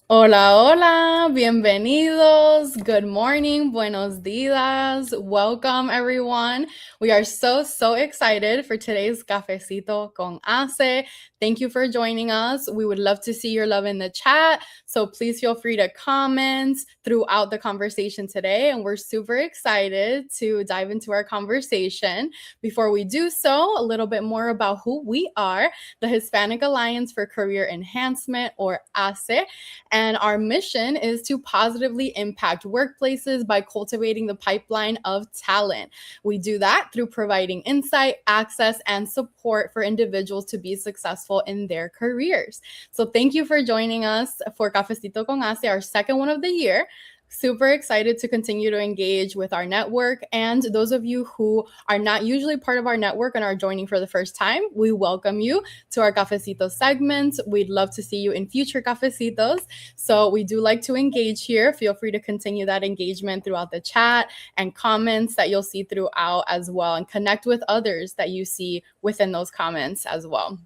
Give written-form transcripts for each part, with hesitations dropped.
Hola, hola, bienvenidos. Good morning, buenos dias. Welcome, everyone. We are so excited for today's Cafecito con HACE. Thank you for joining us. We would love to see your love in the chat. So please feel free to comment throughout the conversation today. And we're super excited to dive into our conversation. Before we do so, a little bit more about who we are, the Hispanic Alliance for Career Enhancement, or HACE. And our mission is to positively impact workplaces by cultivating the pipeline of talent. We do that through providing insight, access, and support for individuals to be successful in their careers. So thank you for joining us for Cafecito con HACE, our second one of the year. Super excited to continue to engage with our network. And those of you who are not usually part of our network and are joining for the first time, we welcome you to our Cafecito segment. We'd love to see you in future Cafecitos. So we do like to engage here. Feel free to continue that engagement throughout the chat and comments that you'll see throughout as well, and connect with others that you see within those comments as well.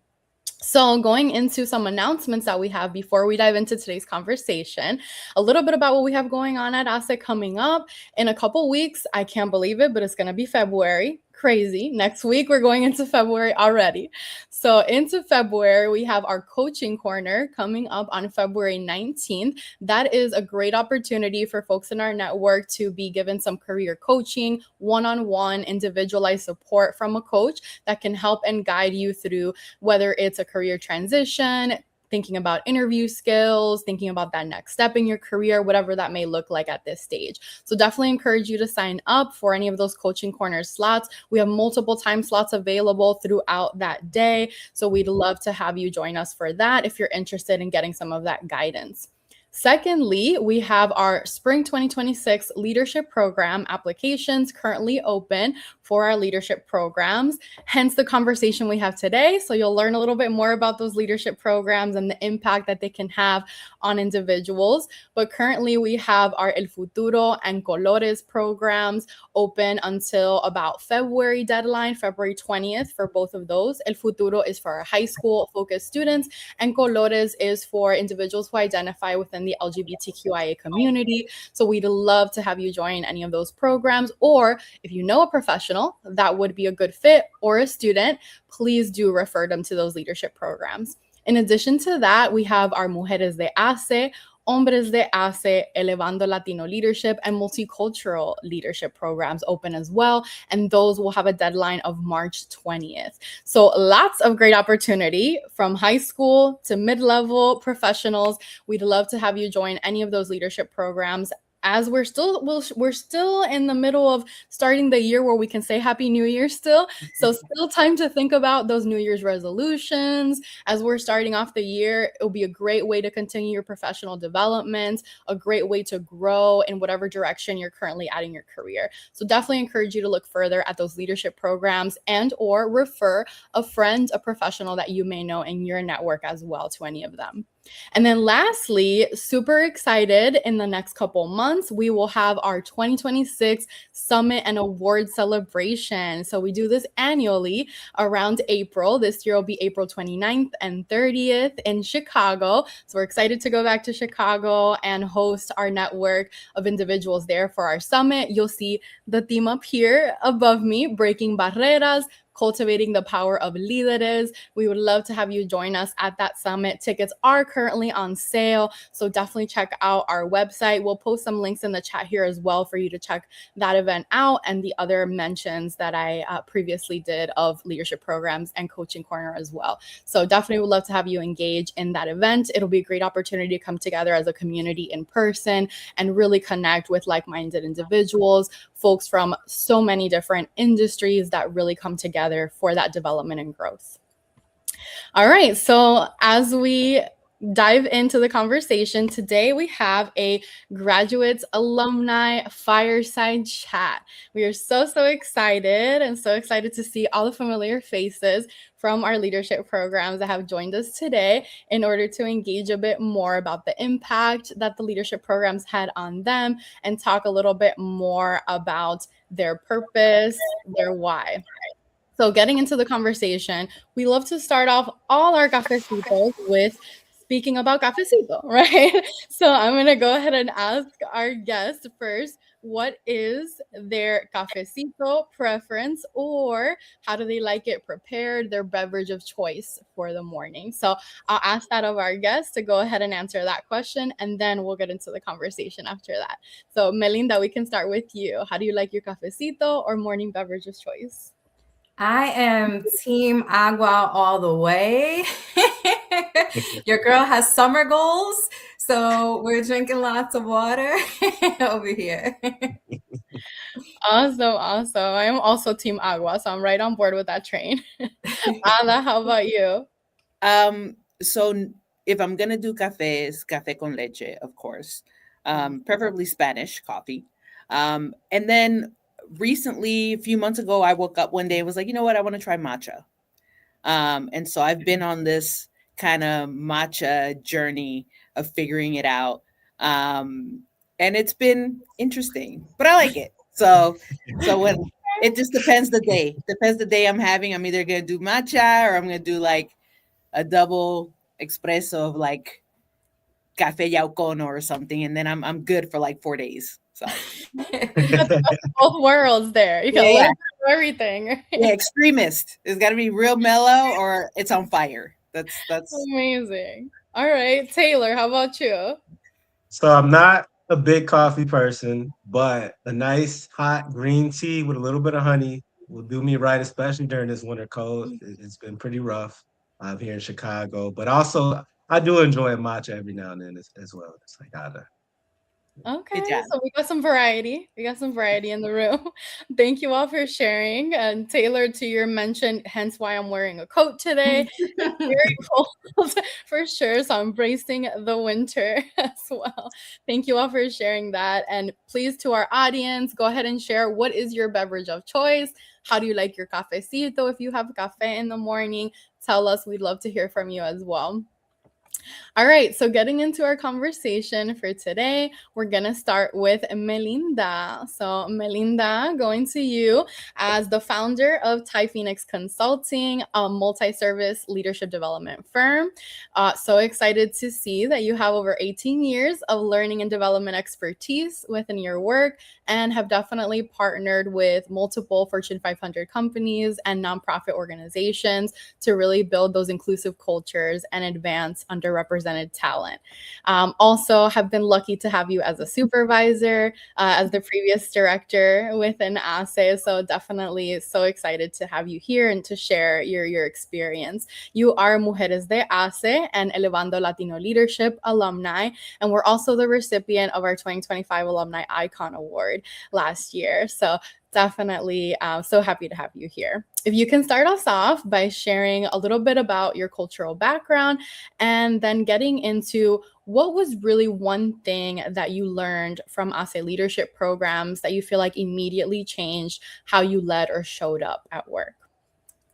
So going into some announcements that we have before we dive into today's conversation, a little bit about what we have going on at HACE coming up in a couple weeks. I can't believe it, but it's going to be February. Crazy. Next week, we're going into February already. So into February, we have our coaching corner coming up on February 19th. That is a great opportunity for folks in our network to be given some career coaching, one-on-one individualized support from a coach that can help and guide you through whether it's a career transition, thinking about interview skills, thinking about that next step in your career, whatever that may look like at this stage. So definitely encourage you to sign up for any of those coaching corner slots. We have multiple time slots available throughout that day. So we'd love to have you join us for that if you're interested in getting some of that guidance. Secondly, we have our Spring 2026 Leadership Program applications currently open for our leadership programs, hence the conversation we have today. So you'll learn a little bit more about those leadership programs and the impact that they can have on individuals. But currently we have our El Futuro and Colores programs open until about February deadline, February 20th for both of those. El Futuro is for our high school focused students, and Colores is for individuals who identify within the LGBTQIA community. So we'd love to have you join any of those programs, or if you know a professional that would be a good fit or a student, please do refer them to those leadership programs. In addition to that, we have our Mujeres de HACE, Hombres de HACE, Elevando Latino Leadership, and Multicultural Leadership programs open as well. And those will have a deadline of March 20th. So lots of great opportunity from high school to mid-level professionals. We'd love to have you join any of those leadership programs, as we're still in the middle of starting the year where we can say Happy New Year still. So still time to think about those New Year's resolutions. As we're starting off the year, it'll be a great way to continue your professional development, a great way to grow in whatever direction you're currently at in your career. So definitely encourage you to look further at those leadership programs and or refer a friend, a professional that you may know in your network as well to any of them. And then lastly, super excited, in the next couple months, we will have our 2026 Summit and Award Celebration. So we do this annually around April. This year will be April 29th and 30th in Chicago. So we're excited to go back to Chicago and host our network of individuals there for our summit. You'll see the theme up here above me, Breaking Barreras, Cultivating the Power of Líderes. We would love to have you join us at that summit. Tickets are currently on sale, so definitely check out our website. We'll post some links in the chat here as well for you to check that event out and the other mentions that I previously did of leadership programs and coaching corner as well. So definitely would love to have you engage in that event. It'll be a great opportunity to come together as a community in person and really connect with like-minded individuals, folks from so many different industries that really come together for that development and growth. All right, so as we dive into the conversation today, we have a graduates alumni fireside chat. We are so excited and so excited to see all the familiar faces from our leadership programs that have joined us today in order to engage a bit more about the impact that the leadership programs had on them and talk a little bit more about their purpose, their why. So getting into the conversation, we love to start off all our cafecitos with speaking about cafecito, right? So I'm going to go ahead and ask our guest first, what is their cafecito preference, or how do they like it prepared, their beverage of choice for the morning? So I'll ask that of our guests to go ahead and answer that question, and then we'll get into the conversation after that. So Melinda, we can start with you. How do you like your cafecito or morning beverage of choice? I am team agua all the way. Your girl has summer goals, so we're drinking lots of water over here. Awesome, awesome. I am also team agua, so I'm right on board with that train. Ada, how about you? So if I'm gonna do cafes, cafe con leche, of course. Preferably Spanish coffee. And then recently, a few months ago, I woke up one day and was like, you know what, I want to try matcha. And so I've been on this kind of matcha journey of figuring it out. And it's been interesting, but I like it. So when it just depends the day. Depends the day I'm having. I'm either gonna do matcha or I'm gonna do like a double espresso of like cafe yaucono or something, and then I'm good for like 4 days. So You got the best of both worlds there. You got a yeah, little bit of everything. yeah, extremist. It's got to be real mellow or it's on fire. That's Amazing. All right, Taylor, how about you? So I'm not a big coffee person, but a nice hot green tea with a little bit of honey will do me right, especially during this winter cold. It's been pretty rough here in Chicago, but also I do enjoy a matcha every now and then as well. It's like either. good Okay, job. so we got some variety. We got some variety in the room. Thank you all for sharing. And Taylor, to your mention, hence why I'm wearing a coat today. It's very cold for sure. So I'm bracing the winter as well. Thank you all for sharing that. And please, to our audience, go ahead and share, what is your beverage of choice? How do you like your cafecito? If you have cafe in the morning, tell us. We'd love to hear from you as well. All right, so getting into our conversation for today, we're going to start with Melinda. So, Melinda, going to you as the founder of Thai Phoenix Consulting, a multi service leadership development firm. So excited to see that you have over 18 years of learning and development expertise within your work, and have definitely partnered with multiple Fortune 500 companies and nonprofit organizations to really build those inclusive cultures and advance underrepresented talent. Also, have been lucky to have you as a supervisor, as the previous director within HACE. So definitely so excited to have you here and to share your experience. You are Mujeres de HACE and Elevando Latino Leadership alumni, and we're also the recipient of our 2025 Alumni Icon Award last year. So definitely so happy to have you here. If you can start us off by sharing a little bit about your cultural background, and then getting into what was really one thing that you learned from HACE leadership programs that you feel like immediately changed how you led or showed up at work.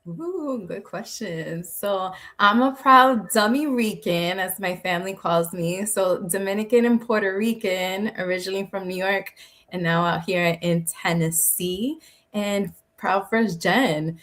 Ooh, good question. So I'm a proud dummy Rican, as my family calls me. So Dominican and Puerto Rican, originally from New York, and now out here in Tennessee, and proud first gen.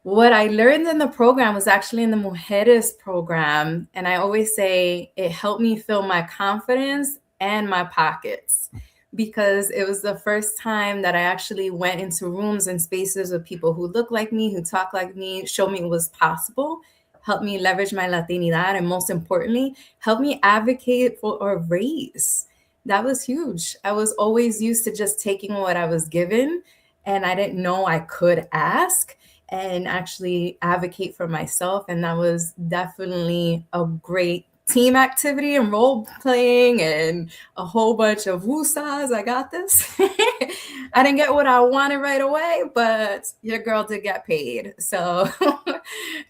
What I learned in the program was actually in the Mujeres program. And I always say it helped me fill my confidence and my pockets, because it was the first time that I actually went into rooms and spaces with people who look like me, who talk like me, showed me it was possible, helped me leverage my Latinidad, and most importantly, helped me advocate for a raise. That was huge. I was always used to just taking what I was given, and I didn't know I could ask and actually advocate for myself. And that was definitely a great team activity and role playing and a whole bunch of woosahs. I got this. I didn't get what I wanted right away, but your girl did get paid. So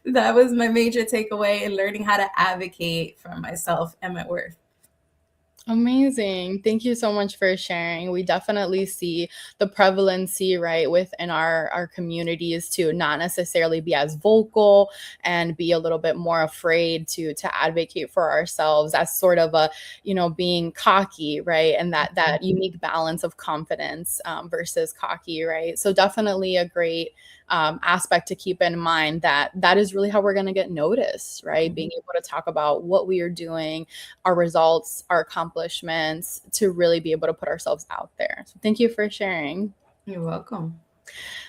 that was my major takeaway in learning how to advocate for myself and my worth. Amazing. Thank you so much for sharing. We definitely see the prevalency, right, within our communities to not necessarily be as vocal and be a little bit more afraid to advocate for ourselves as sort of a, being cocky, right? And that unique balance of confidence versus cocky, right? So definitely a great aspect to keep in mind, that is really how we're going to get noticed, right? Being able to talk about what we are doing, our results, our accomplishments, to really be able to put ourselves out there. So thank you for sharing. You're welcome.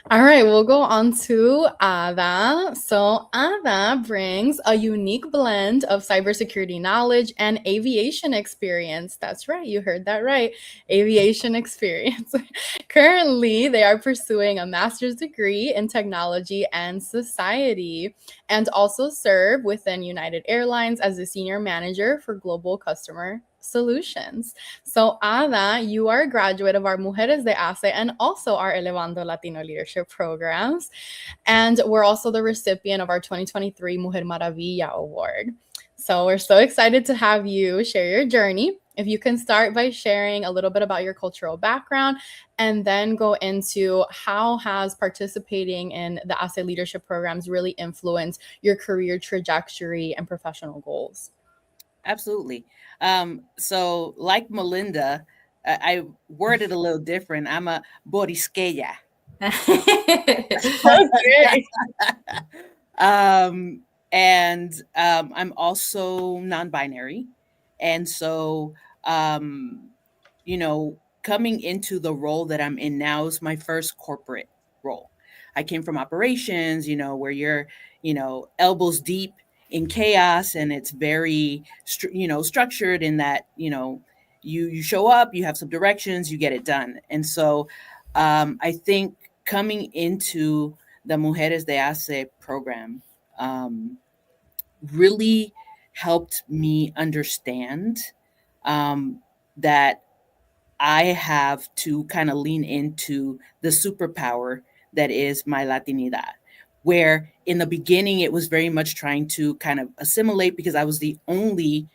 All right, we'll go on to Ada. So Ada brings a unique blend of cybersecurity knowledge and aviation experience. That's right, you heard that right, aviation experience. Currently, they are pursuing a master's degree in technology and society, and also serve within United Airlines as a senior manager for global customer solutions. So Ada, you are a graduate of our Mujeres de HACE and also our Elevando Latino Leadership Programs. And we're also the recipient of our 2023 Mujer Maravilla Award. So we're so excited to have you share your journey. If you can start by sharing a little bit about your cultural background and then go into how has participating in the HACE Leadership Programs really influenced your career trajectory and professional goals. Absolutely. So like Melinda, I worded a little different. I'm a Borisqueya. Okay. And I'm also non-binary. And so, you know, coming into the role that I'm in now is my first corporate role. I came from operations, you know, where you're, you know, elbows deep in chaos, and it's very, you know, structured in that, you know, you show up, you have some directions, you get it done. And so I think coming into the Mujeres de HACE program really helped me understand that I have to kind of lean into the superpower that is my Latinidad, where in the beginning it was very much trying to kind of assimilate because I was the only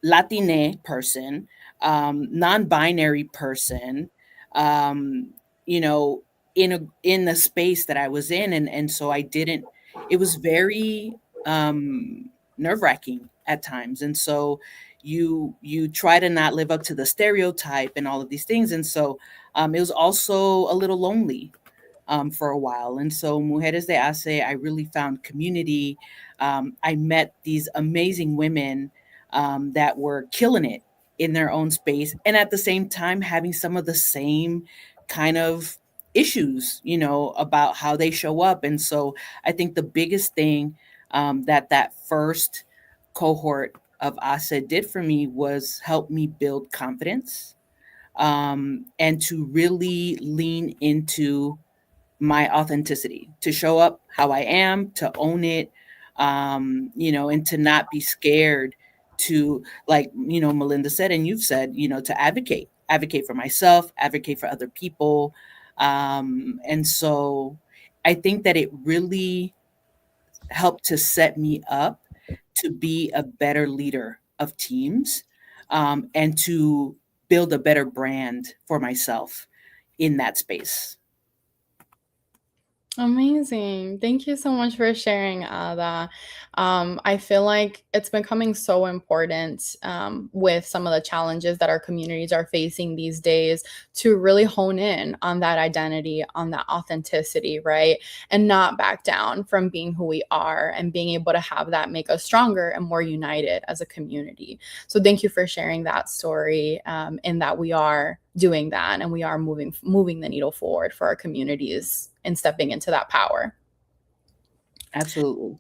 Latine person, non-binary person, you know, in the space that I was in, and so I didn't. It was very nerve-wracking at times, and so you try to not live up to the stereotype and all of these things, and so it was also a little lonely for a while. And so Mujeres de HACE, I really found community. I met these amazing women that were killing it in their own space, and at the same time having some of the same kind of issues, you know, about how they show up. And so I think the biggest thing that first cohort of HACE did for me was help me build confidence and to really lean into my authenticity, to show up how I am, to own it, you know, and to not be scared to, like, you know, Melinda said, and you've said, you know, to advocate for myself, advocate for other people. And so I think that it really helped to set me up to be a better leader of teams and to build a better brand for myself in that space. Amazing. Thank you so much for sharing that. I feel like it's becoming so important with some of the challenges that our communities are facing these days to really hone in on that identity, on that authenticity, right? And not back down from being who we are and being able to have that make us stronger and more united as a community. So thank you for sharing that story in that we are doing that and we are moving the needle forward for our communities and stepping into that power. Absolutely.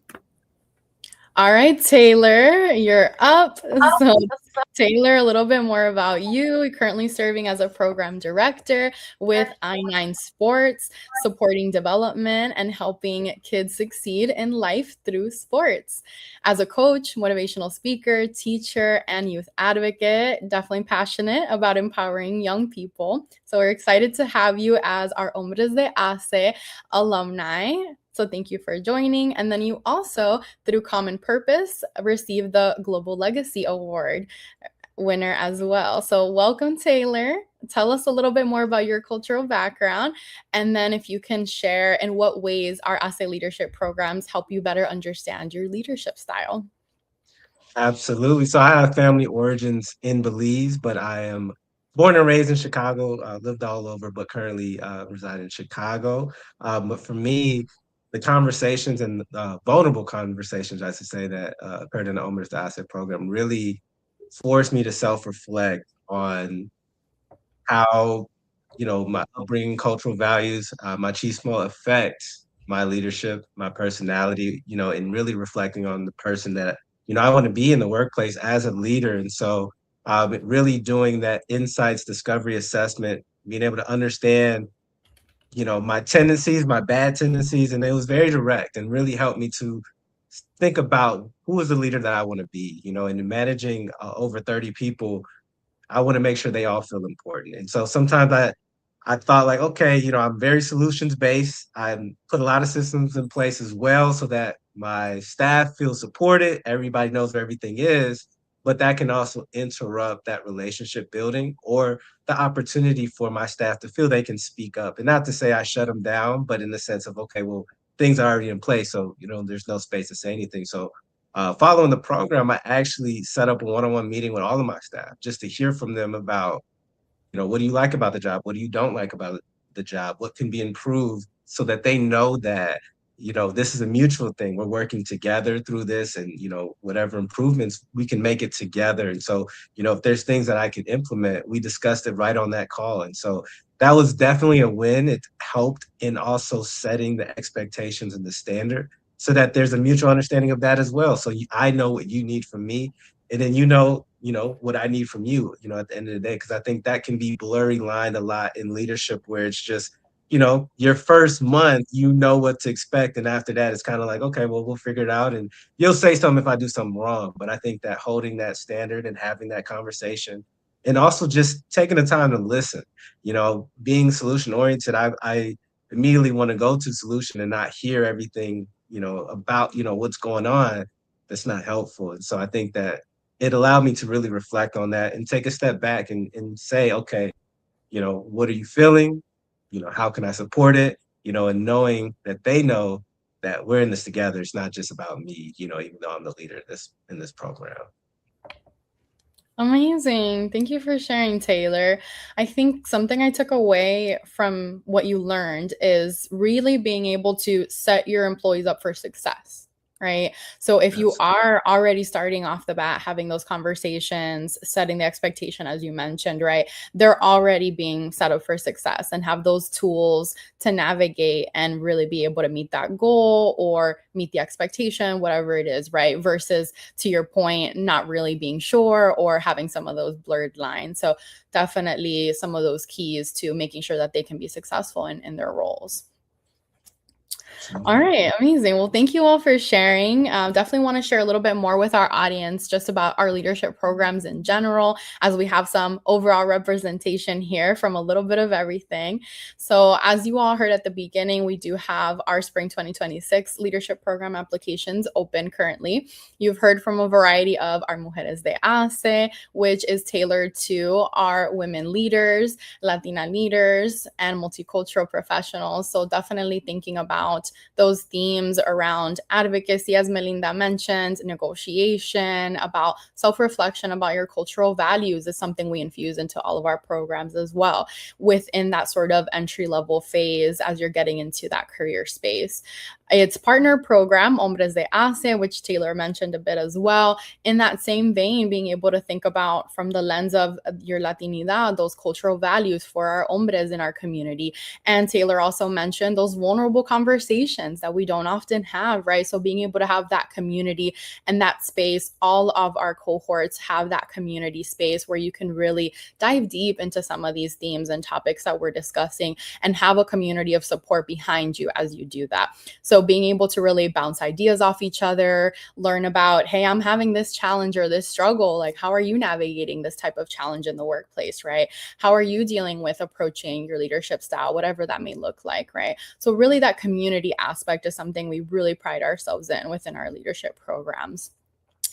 All right, Taylor, you're up. So Taylor, a little bit more about you. You're currently serving as a program director with I9 Sports, supporting development and helping kids succeed in life through sports. As a coach, motivational speaker, teacher, and youth advocate, definitely passionate about empowering young people. So we're excited to have you as our Hombres de HACE alumni. So thank you for joining. And then you also, through Common Purpose, received the Global Legacy Award winner as well. So welcome, Taylor. Tell us a little bit more about your cultural background. And then if you can share in what ways our HACE leadership programs help you better understand your leadership style. Absolutely. So I have family origins in Belize, but I am born and raised in Chicago, lived all over, but currently reside in Chicago. But for me, the conversations and vulnerable conversations, I should say, that occurred in the Hombres de Hace program really forced me to self-reflect on how, my upbringing, cultural values, machismo affects my leadership, my personality, and really reflecting on the person that, I want to be in the workplace as a leader. And so really doing that insights discovery assessment, being able to understand, my tendencies, my bad tendencies, and it was very direct and really helped me to think about who is the leader that I want to be, and in managing over 30 people, I want to make sure they all feel important. And so sometimes I thought like, okay, I'm very solutions based. I put a lot of systems in place as well so that my staff feels supported. Everybody knows where everything is, but that can also interrupt that relationship building or the opportunity for my staff to feel they can speak up. And not to say I shut them down, but in the sense of, okay, well, things are already in place. So, there's no space to say anything. So following the program, I actually set up a one-on-one meeting with all of my staff just to hear from them about, what do you like about the job? What do you don't like about the job? What can be improved so that they know that, this is a mutual thing. We're working together through this and, whatever improvements we can make it together. And so, if there's things that I could implement, we discussed it right on that call. And so that was definitely a win. It helped in also setting the expectations and the standard so that there's a mutual understanding of that as well. So I know what you need from me, and then what I need from you, at the end of the day, because I think that can be blurry line a lot in leadership where it's just, your first month, what to expect. And after that, it's kind of like, okay, well, we'll figure it out. And you'll say something if I do something wrong. But I think that holding that standard and having that conversation and also just taking the time to listen, being solution oriented, I immediately want to go to solution and not hear everything, about, what's going on that's not helpful. And so I think that it allowed me to really reflect on that and take a step back and say, okay, what are you feeling? How can I support it? And knowing that they know that we're in this together. It's not just about me, even though I'm the leader in this program. Amazing. Thank you for sharing, Taylor. I think something I took away from what you learned is really being able to set your employees up for success, right? So if you are already starting off the bat, having those conversations, setting the expectation, as you mentioned, right? They're already being set up for success and have those tools to navigate and really be able to meet that goal or meet the expectation, whatever it is, right? Versus, to your point, not really being sure or having some of those blurred lines. So definitely some of those keys to making sure that they can be successful in their roles. All right, amazing. Well, thank you all for sharing. Definitely want to share a little bit more with our audience just about our leadership programs in general, as we have some overall representation here from a little bit of everything. So as you all heard at the beginning, we do have our Spring 2026 leadership program applications open currently. You've heard from a variety of our Mujeres de HACE, which is tailored to our women leaders, Latina leaders, and multicultural professionals. So definitely thinking about those themes around advocacy, as Melinda mentioned, negotiation, about self-reflection, about your cultural values is something we infuse into all of our programs as well within that sort of entry-level phase as you're getting into that career space. It's partner program, Hombres de HACE, which Taylor mentioned a bit as well. In that same vein, being able to think about from the lens of your Latinidad, those cultural values for our hombres in our community. And Taylor also mentioned those vulnerable conversations that we don't often have, right? So being able to have that community and that space, all of our cohorts have that community space where you can really dive deep into some of these themes and topics that we're discussing and have a community of support behind you as you do that. So being able to really bounce ideas off each other, learn about, hey, I'm having this challenge or this struggle. Like, how are you navigating this type of challenge in the workplace, right? How are you dealing with approaching your leadership style, whatever that may look like, right? So really that community aspect is something we really pride ourselves in within our leadership programs.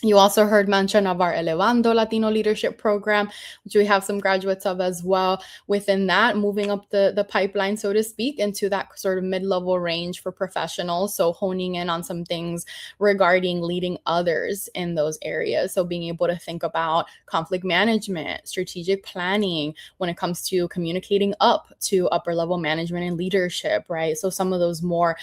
You also heard mention of our Elevando Latino Leadership Program, which we have some graduates of as well. Within that, moving up the pipeline, so to speak, into that sort of mid-level range for professionals. So honing in on some things regarding leading others in those areas. So being able to think about conflict management, strategic planning when it comes to communicating up to upper level management and leadership, right? So some of those more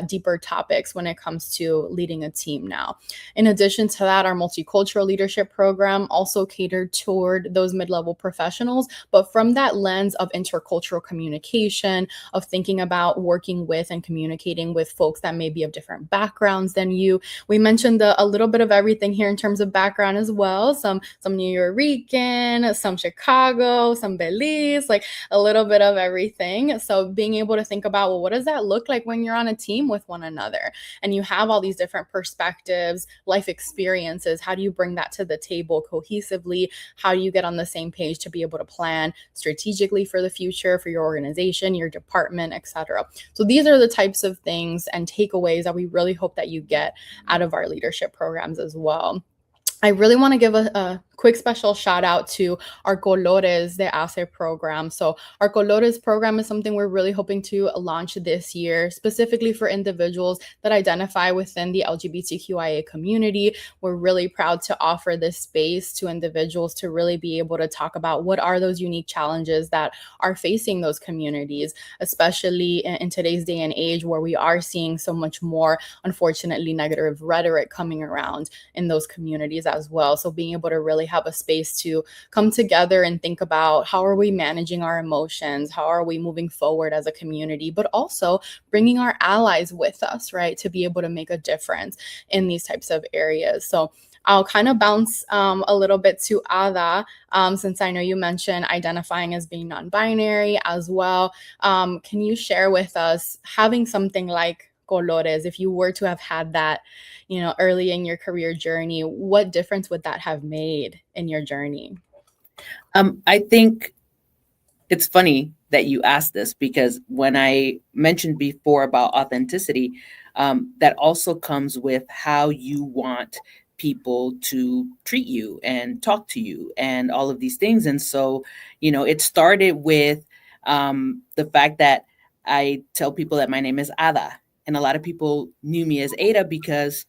deeper topics when it comes to leading a team now. In addition to that, our multicultural leadership program also catered toward those mid-level professionals, but from that lens of intercultural communication, of thinking about working with and communicating with folks that may be of different backgrounds than you. We mentioned a little bit of everything here in terms of background as well. Some New Yorker, some Chicago, some Belize, like a little bit of everything. So being able to think about, well, what does that look like when you're on a team with one another and you have all these different perspectives, life experiences? How do you bring that to the table cohesively? How do you get on the same page to be able to plan strategically for the future, for your organization, your department, etc.? So these are the types of things and takeaways that we really hope that you get out of our leadership programs as well. I really want to give a quick special shout out to our Colores de HACE program. So our Colores program is something we're really hoping to launch this year, specifically for individuals that identify within the LGBTQIA community. We're really proud to offer this space to individuals to really be able to talk about what are those unique challenges that are facing those communities, especially in today's day and age where we are seeing so much more, unfortunately, negative rhetoric coming around in those communities as well. So being able to really have a space to come together and think about how are we managing our emotions, how are we moving forward as a community, but also bringing our allies with us, right, to be able to make a difference in these types of areas. So I'll kind of bounce a little bit to Ada, since I know you mentioned identifying as being non-binary as well. Can you share with us, having something like Colores, if you were to have had that, early in your career journey, what difference would that have made in your journey? I think it's funny that you asked this, because when I mentioned before about authenticity, that also comes with how you want people to treat you and talk to you and all of these things. And so, it started with the fact that I tell people that my name is Ada. And a lot of people knew me as Ada because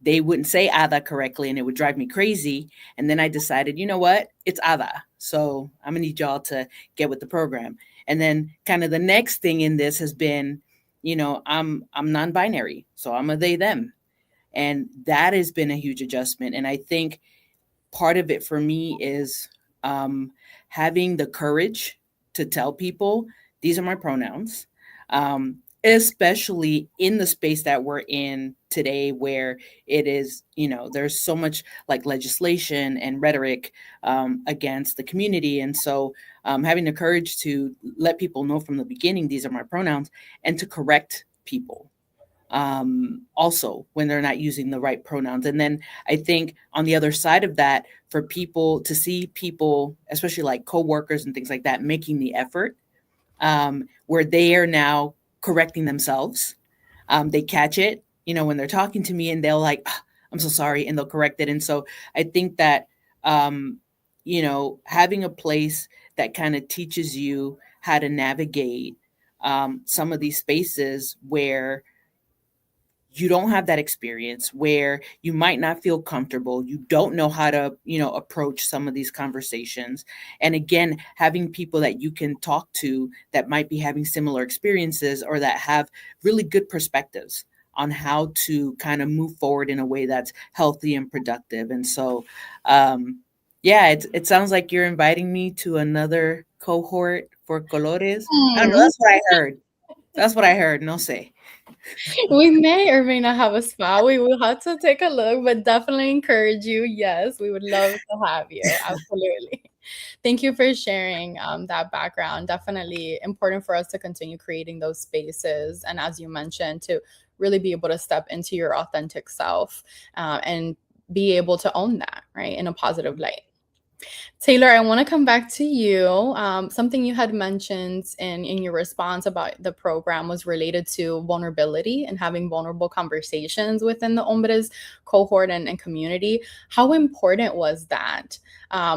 they wouldn't say Ada correctly and it would drive me crazy. And then I decided, you know what? It's Ada. So I'm gonna need y'all to get with the program. And then kind of the next thing in this has been, I'm non-binary. So I'm a they, them. And that has been a huge adjustment. And I think part of it for me is having the courage to tell people these are my pronouns. Especially in the space that we're in today, where it is, there's so much like legislation and rhetoric against the community. And so having the courage to let people know from the beginning, these are my pronouns, and to correct people also when they're not using the right pronouns. And then I think on the other side of that, for people to see people, especially like coworkers and things like that, making the effort where they are now correcting themselves. They catch it, when they're talking to me, and they'll like, oh, I'm so sorry, and they'll correct it. And so I think that, having a place that kind of teaches you how to navigate some of these spaces where you don't have that experience, where you might not feel comfortable, you don't know how to, approach some of these conversations. And again, having people that you can talk to that might be having similar experiences or that have really good perspectives on how to kind of move forward in a way that's healthy and productive. And so, it sounds like you're inviting me to another cohort for Colores. I don't know, that's what I heard. That's what I heard. No sé. We may or may not have a spot. We will have to take a look, but definitely encourage you. Yes, we would love to have you. Absolutely. Thank you for sharing that background. Definitely important for us to continue creating those spaces. And as you mentioned, to really be able to step into your authentic self and be able to own that, right, in a positive light. Taylor, I want to come back to you. Something you had mentioned in your response about the program was related to vulnerability and having vulnerable conversations within the Hombres cohort and community. How important was that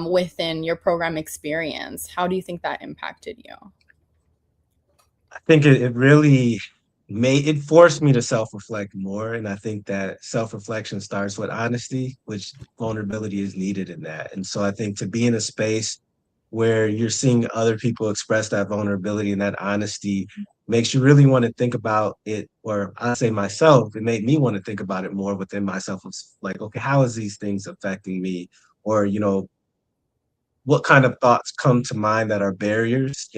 within your program experience? How do you think that impacted you? I think it really it forced me to self-reflect more. And I think that self-reflection starts with honesty, which vulnerability is needed in that. And so I think to be in a space where you're seeing other people express that vulnerability and that honesty makes you really want to think about it, or I say myself, it made me want to think about it more within myself. It's like, okay, how is these things affecting me? Or, what kind of thoughts come to mind that are barriers,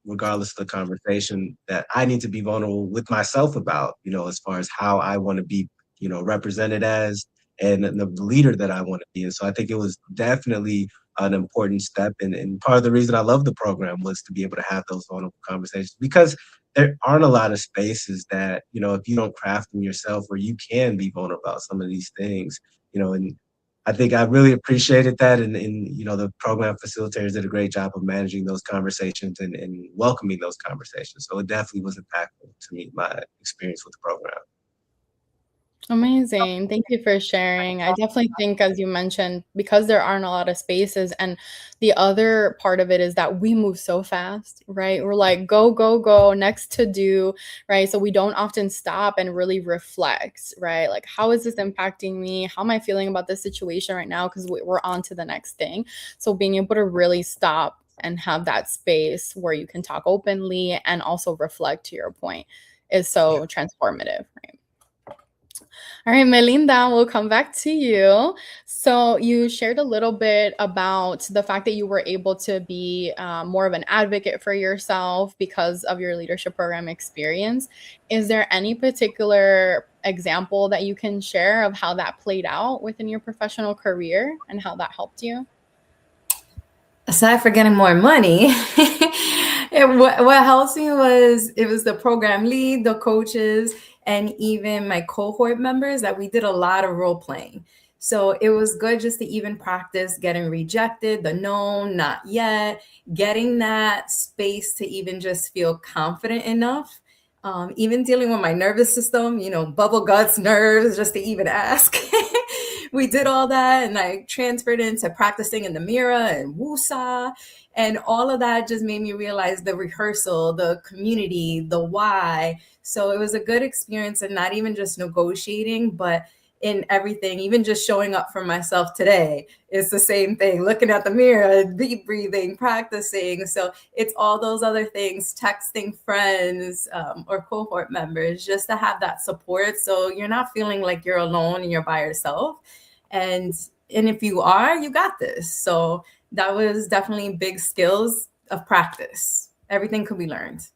regardless of the conversation, that I need to be vulnerable with myself about, as far as how I want to be, represented as, and the leader that I want to be. And so I think it was definitely an important step. And part of the reason I love the program was to be able to have those vulnerable conversations, because there aren't a lot of spaces that, if you don't craft them yourself, where you can be vulnerable about some of these things, and I think I really appreciated that. And the program facilitators did a great job of managing those conversations and welcoming those conversations. So it definitely was impactful to me, my experience with the program. Amazing. Thank you for sharing. I definitely think, as you mentioned, because there aren't a lot of spaces, and the other part of it is that we move so fast, right? We're like, go, go, go, next to do, right? So we don't often stop and really reflect, right? Like, how is this impacting me? How am I feeling about this situation right now? Because we're on to the next thing. So being able to really stop and have that space where you can talk openly and also reflect, to your point, is so transformative, right? All right, Melinda, we'll come back to you. So you shared a little bit about the fact that you were able to be more of an advocate for yourself because of your leadership program experience. Is there any particular example that you can share of how that played out within your professional career and how that helped you? Aside from getting more money, what helped me was the program lead, the coaches, and even my cohort members, that we did a lot of role playing. So it was good just to even practice getting rejected, the no, not yet, getting that space to even just feel confident enough. Even dealing with my nervous system, bubble guts, nerves, just to even ask. We did all that, and I transferred into practicing in the mirror and woosah, and all of that just made me realize the rehearsal, the community, the why. So it was a good experience, and not even just negotiating, but in everything, even just showing up for myself today, it's the same thing. Looking at the mirror, deep breathing, practicing. So it's all those other things, texting friends or cohort members, just to have that support. So you're not feeling like you're alone and you're by yourself. And if you are, you got this. So that was definitely big skills of practice. Everything could be learned.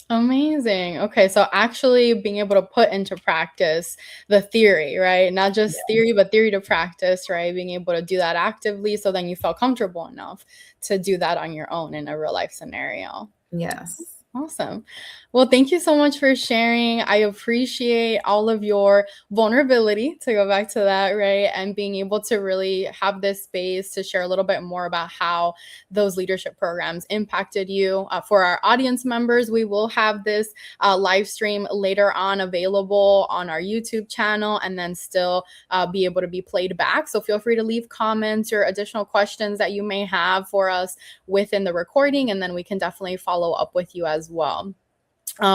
Amazing. Okay, so actually being able to put into practice the theory, right? Not just theory, but theory to practice, right? Being able to do that actively, so then you felt comfortable enough to do that on your own in a real life scenario. Yes. Awesome. Well, thank you so much for sharing. I appreciate all of your vulnerability, to go back to that, right? And being able to really have this space to share a little bit more about how those leadership programs impacted you. For our audience members, we will have this live stream later on available on our YouTube channel, and then still be able to be played back. So feel free to leave comments or additional questions that you may have for us within the recording, and then we can definitely follow up with you as well.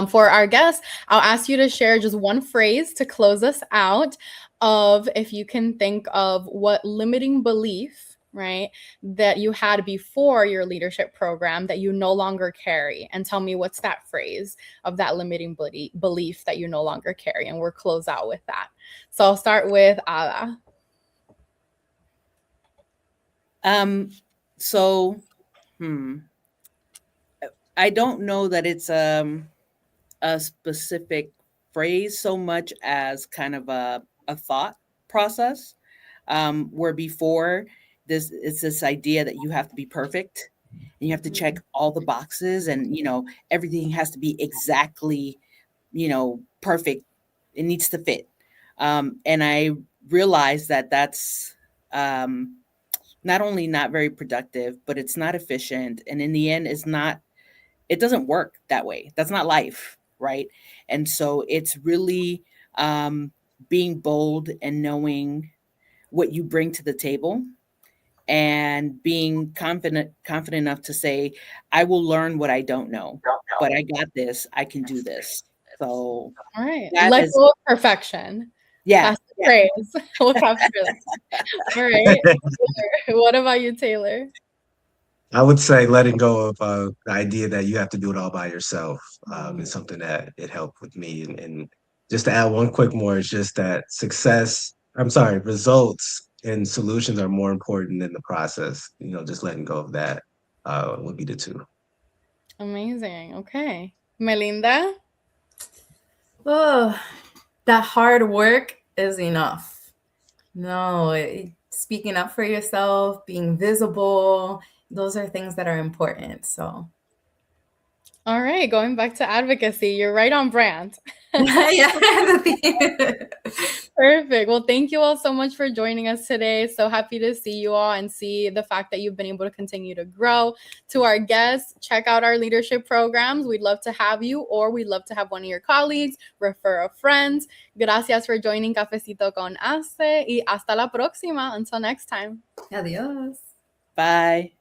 For our guests, I'll ask you to share just one phrase to close us out, of if you can think of what limiting belief, right, that you had before your leadership program that you no longer carry, and tell me what's that phrase of that limiting belief that you no longer carry, and we'll close out with that. So I'll start with Ada. I don't know that it's a specific phrase so much as kind of a thought process, where before it's this idea that you have to be perfect and you have to check all the boxes, and everything has to be exactly perfect. It needs to fit, and I realized that that's not only not very productive, but it's not efficient. And in the end, it doesn't work that way. That's not life, right? And so it's really being bold and knowing what you bring to the table and being confident enough to say, I will learn what I don't know, but I got this. I can do this. So, all right. that Let is- go of perfection. yeah. That's the phrase. We'll capture that. All right. What about you, Taylor? I would say letting go of the idea that you have to do it all by yourself is something that it helped with me. And just to add one quick more, it's just that results and solutions are more important than the process. Just letting go of that would be the two. Amazing. Okay. Melinda? Oh, that hard work is enough. No, speaking up for yourself, being visible, those are things that are important. So, All right. Going back to advocacy, you're right on brand. yeah. Perfect. Well, thank you all so much for joining us today. So happy to see you all and see the fact that you've been able to continue to grow. To our guests, check out our leadership programs. We'd love to have you, or we'd love to have one of your colleagues, refer a friend. Gracias for joining Cafecito con HACE y hasta la próxima. Until next time. Adios. Bye.